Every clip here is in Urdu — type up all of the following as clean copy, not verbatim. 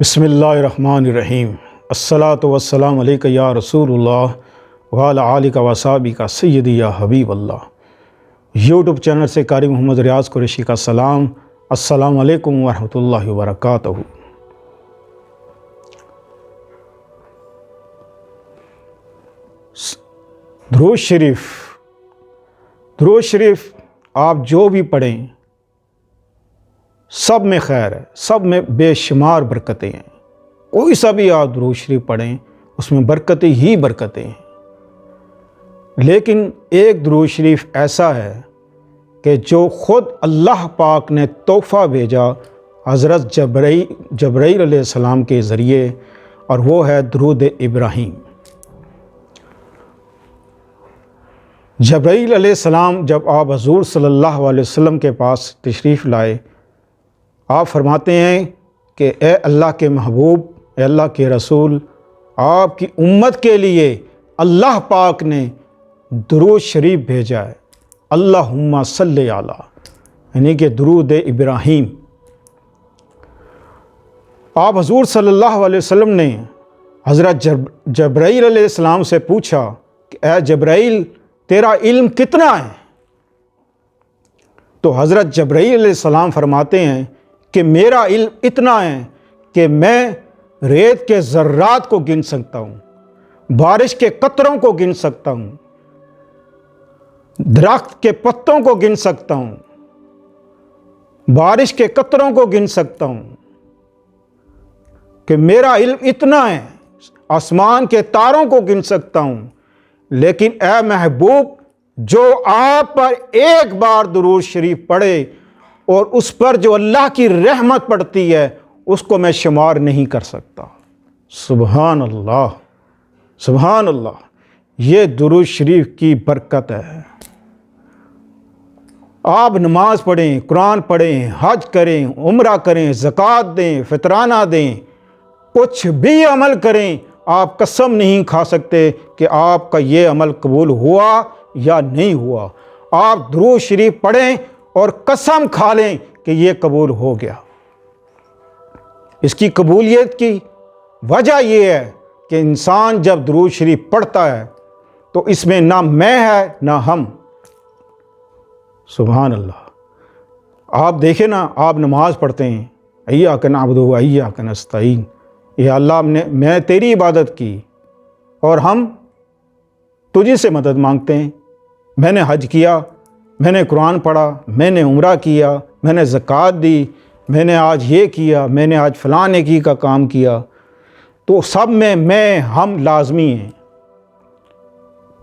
بسم اللہ الرحمن الرحیم الصلاۃ والسلام علیکہ یا رسول اللہ وعلی آلک و اصحابک سیدی یا حبیب اللہ۔ یوٹیوب چینل سے قاری محمد ریاض قریشی کا سلام۔ السلام علیکم ورحمۃ اللہ وبرکاتہ۔ درود شریف آپ جو بھی پڑھیں سب میں خیر ہے، سب میں بے شمار برکتیں ہیں۔ کوئی سا بھی آپ درود شریف پڑھیں اس میں برکتیں ہی برکتیں ہیں۔ لیکن ایک درود شریف ایسا ہے کہ جو خود اللہ پاک نے تحفہ بھیجا حضرت جبرائیل علیہ السلام کے ذریعے، اور وہ ہے درود ابراہیم۔ جبرائیل علیہ السلام جب آپ حضور صلی اللہ علیہ وسلم کے پاس تشریف لائے، آپ فرماتے ہیں کہ اے اللہ کے محبوب، اے اللہ کے رسول، آپ کی امت کے لیے اللہ پاک نے درود شریف بھیجا ہے، اللہم صلی علی، یعنی کہ درود ابراہیم۔ آپ حضور صلی اللہ علیہ وسلم نے حضرت جبرائیل علیہ السلام سے پوچھا کہ اے جبرائیل، تیرا علم کتنا ہے؟ تو حضرت جبرائیل علیہ السلام فرماتے ہیں کہ میرا علم اتنا ہے کہ میں ریت کے ذرات کو گن سکتا ہوں، بارش کے قطروں کو گن سکتا ہوں، درخت کے پتوں کو گن سکتا ہوں، بارش کے قطروں کو گن سکتا ہوں، کہ میرا علم اتنا ہے، آسمان کے تاروں کو گن سکتا ہوں۔ لیکن اے محبوب، جو آپ پر ایک بار درود شریف پڑھے اور اس پر جو اللہ کی رحمت پڑتی ہے اس کو میں شمار نہیں کر سکتا۔ سبحان اللہ، سبحان اللہ، یہ درود شریف کی برکت ہے۔ آپ نماز پڑھیں، قرآن پڑھیں، حج کریں، عمرہ کریں، زکوٰۃ دیں، فطرانہ دیں، کچھ بھی عمل کریں، آپ قسم نہیں کھا سکتے کہ آپ کا یہ عمل قبول ہوا یا نہیں ہوا۔ آپ درود شریف پڑھیں اور قسم کھا لیں کہ یہ قبول ہو گیا۔ اس کی قبولیت کی وجہ یہ ہے کہ انسان جب درود شریف پڑھتا ہے تو اس میں نہ میں ہے نہ ہم۔ سبحان اللہ۔ آپ دیکھیں نا، آپ نماز پڑھتے ہیں، ایاک نعبد و ایاک نستعین، یا اللہ میں تیری عبادت کی اور ہم تجھے سے مدد مانگتے ہیں۔ میں نے حج کیا، میں نے قرآن پڑھا، میں نے عمرہ کیا، میں نے زکوٰۃ دی، میں نے آج یہ کیا، میں نے آج فلاں نیکی کا کام کیا، تو سب میں ہم لازمی ہیں۔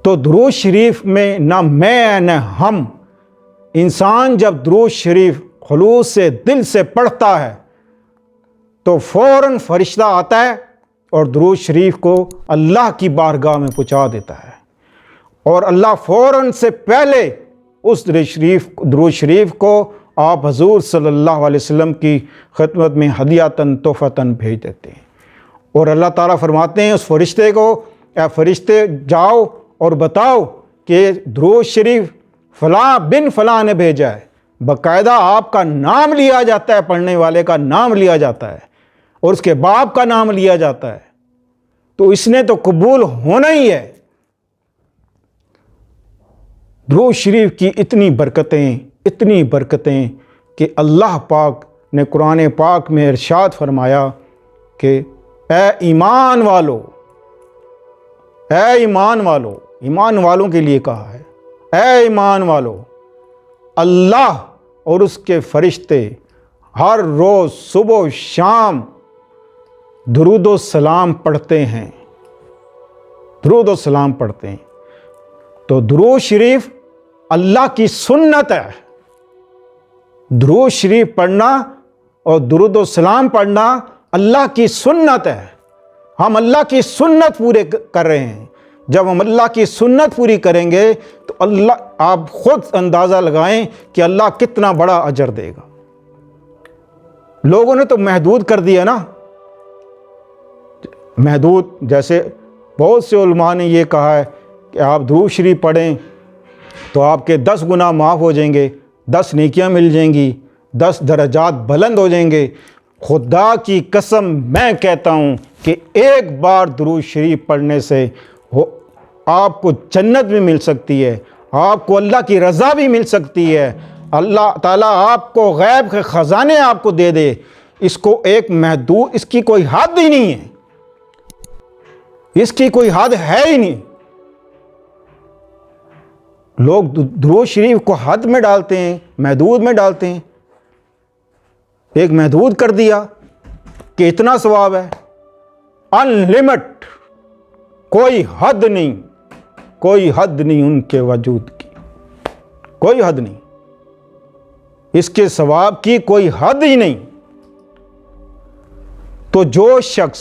تو درود شریف میں نہ میں ہے نہ ہم۔ انسان جب درود شریف خلوص سے دل سے پڑھتا ہے تو فوراً فرشتہ آتا ہے اور درود شریف کو اللہ کی بارگاہ میں پہنچا دیتا ہے، اور اللہ فوراً سے پہلے اس درود شریف کو آپ حضور صلی اللہ علیہ وسلم کی خدمت میں ہدیۃً تحفۃً بھیج دیتے ہیں۔ اور اللہ تعالیٰ فرماتے ہیں اس فرشتے کو، اے فرشتے جاؤ اور بتاؤ کہ درود شریف فلاں بن فلاں نے بھیجا ہے۔ باقاعدہ آپ کا نام لیا جاتا ہے، پڑھنے والے کا نام لیا جاتا ہے اور اس کے باپ کا نام لیا جاتا ہے، تو اس نے تو قبول ہونا ہی ہے۔ درود شریف کی اتنی برکتیں کہ اللہ پاک نے قرآن پاک میں ارشاد فرمایا کہ اے ایمان والو، ایمان والوں کے لیے کہا ہے، اے ایمان والو، اللہ اور اس کے فرشتے ہر روز صبح و شام درود و سلام پڑھتے ہیں، درود و سلام پڑھتے ہیں۔ تو درود شریف اللہ کی سنت ہے۔ درود شریف پڑھنا اور درود و سلام پڑھنا اللہ کی سنت ہے۔ ہم اللہ کی سنت پورے کر رہے ہیں۔ جب ہم اللہ کی سنت پوری کریں گے تو اللہ، آپ خود اندازہ لگائیں کہ اللہ کتنا بڑا اجر دے گا۔ لوگوں نے تو محدود کر دیا نا، محدود، جیسے بہت سے علماء نے یہ کہا ہے کہ آپ درود شریف پڑھیں تو آپ کے 10 گناہ معاف ہو جائیں گے، 10 نیکیاں مل جائیں گی، 10 درجات بلند ہو جائیں گے۔ خدا کی قسم میں کہتا ہوں کہ ایک بار درود شریف پڑھنے سے آپ کو جنت بھی مل سکتی ہے، آپ کو اللہ کی رضا بھی مل سکتی ہے، اللہ تعالیٰ آپ کو غیب کے خزانے آپ کو دے دے۔ اس کو ایک محدود، اس کی کوئی حد ہی نہیں ہے، اس کی کوئی حد ہے ہی نہیں۔ لوگ درود شریف کو حد میں ڈالتے ہیں، محدود میں ڈالتے ہیں، ایک محدود کر دیا کہ اتنا ثواب ہے، ان لمٹ، کوئی حد نہیں، کوئی حد نہیں ان کے وجود کی، کوئی حد نہیں، اس کے ثواب کی کوئی حد ہی نہیں۔ تو جو شخص،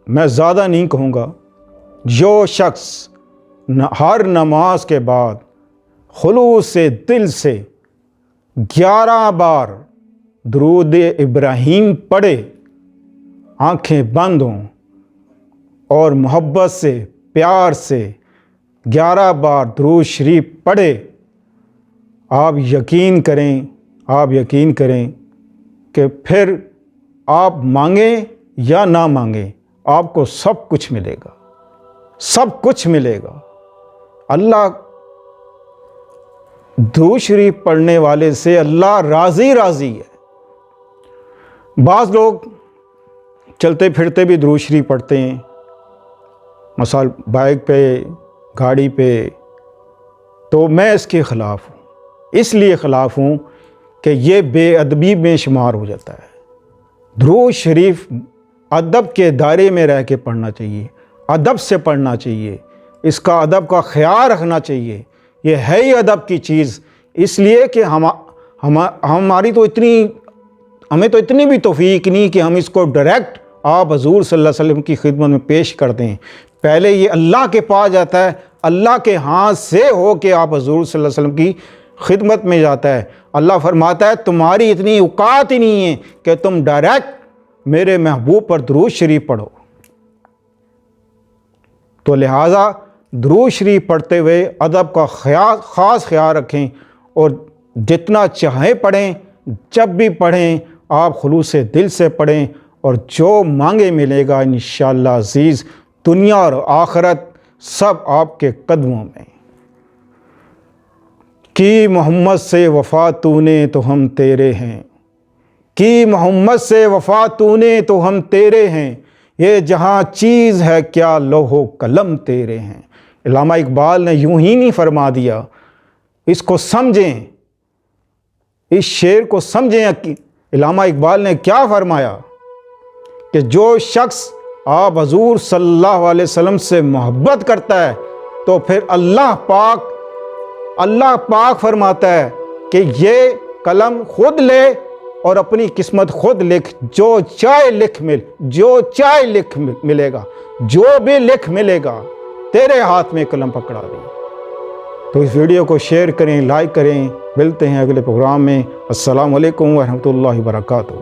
میں زیادہ نہیں کہوں گا، جو شخص ہر نماز کے بعد خلوص سے دل سے 11 بار درود ابراہیم پڑھے، آنکھیں بند ہوں اور محبت سے، پیار سے 11 بار درود شریف پڑھے، آپ یقین کریں کہ پھر آپ مانگیں یا نہ مانگیں، آپ کو سب کچھ ملے گا، سب کچھ ملے گا۔ اللہ درود شریف پڑھنے والے سے اللہ راضی ہے۔ بعض لوگ چلتے پھرتے بھی درود شریف پڑھتے ہیں، مثال بائک پہ، گاڑی پہ، تو میں اس کے خلاف ہوں، اس لیے خلاف ہوں کہ یہ بے ادبی میں شمار ہو جاتا ہے۔ درود شریف ادب کے دائرے میں رہ کے پڑھنا چاہیے، ادب سے پڑھنا چاہیے، اس کا ادب کا خیال رکھنا چاہیے۔ یہ ہے ہی ادب کی چیز، اس لیے کہ ہمیں تو اتنی بھی توفیق نہیں کہ ہم اس کو ڈائریکٹ آپ حضور صلی اللہ علیہ وسلم کی خدمت میں پیش کر دیں۔ پہلے یہ اللہ کے پاس جاتا ہے، اللہ کے ہاتھ سے ہو کے آپ حضور صلی اللہ علیہ وسلم کی خدمت میں جاتا ہے۔ اللہ فرماتا ہے تمہاری اتنی اوقات ہی نہیں ہے کہ تم ڈائریکٹ میرے محبوب پر درود شریف پڑھو۔ تو لہٰذا درود شریف پڑھتے ہوئے ادب کا خاص خیال رکھیں، اور جتنا چاہیں پڑھیں، جب بھی پڑھیں آپ خلوص دل سے پڑھیں، اور جو مانگے ملے گا انشاءاللہ عزیز۔ دنیا اور آخرت سب آپ کے قدموں میں۔ کی محمد سے وفا تو نے تو ہم تیرے ہیں، کی محمد سے وفا تو نے تو ہم تیرے ہیں، یہ جہاں چیز ہے کیا لوح و قلم تیرے ہیں۔ علامہ اقبال نے یوں ہی نہیں فرما دیا، اس کو سمجھیں، اس شعر کو سمجھیں۔ علامہ اقبال نے کیا فرمایا کہ جو شخص آپ حضور صلی اللہ علیہ وسلم سے محبت کرتا ہے تو پھر اللہ پاک فرماتا ہے کہ یہ قلم خود لے اور اپنی قسمت خود لکھ، جو چاہے لکھ ملے گا، جو بھی لکھ ملے گا، تیرے ہاتھ میں قلم پکڑا دی۔ تو اس ویڈیو کو شیئر کریں، لائک کریں۔ ملتے ہیں اگلے پروگرام میں۔ السلام علیکم ورحمۃ اللہ وبرکاتہ۔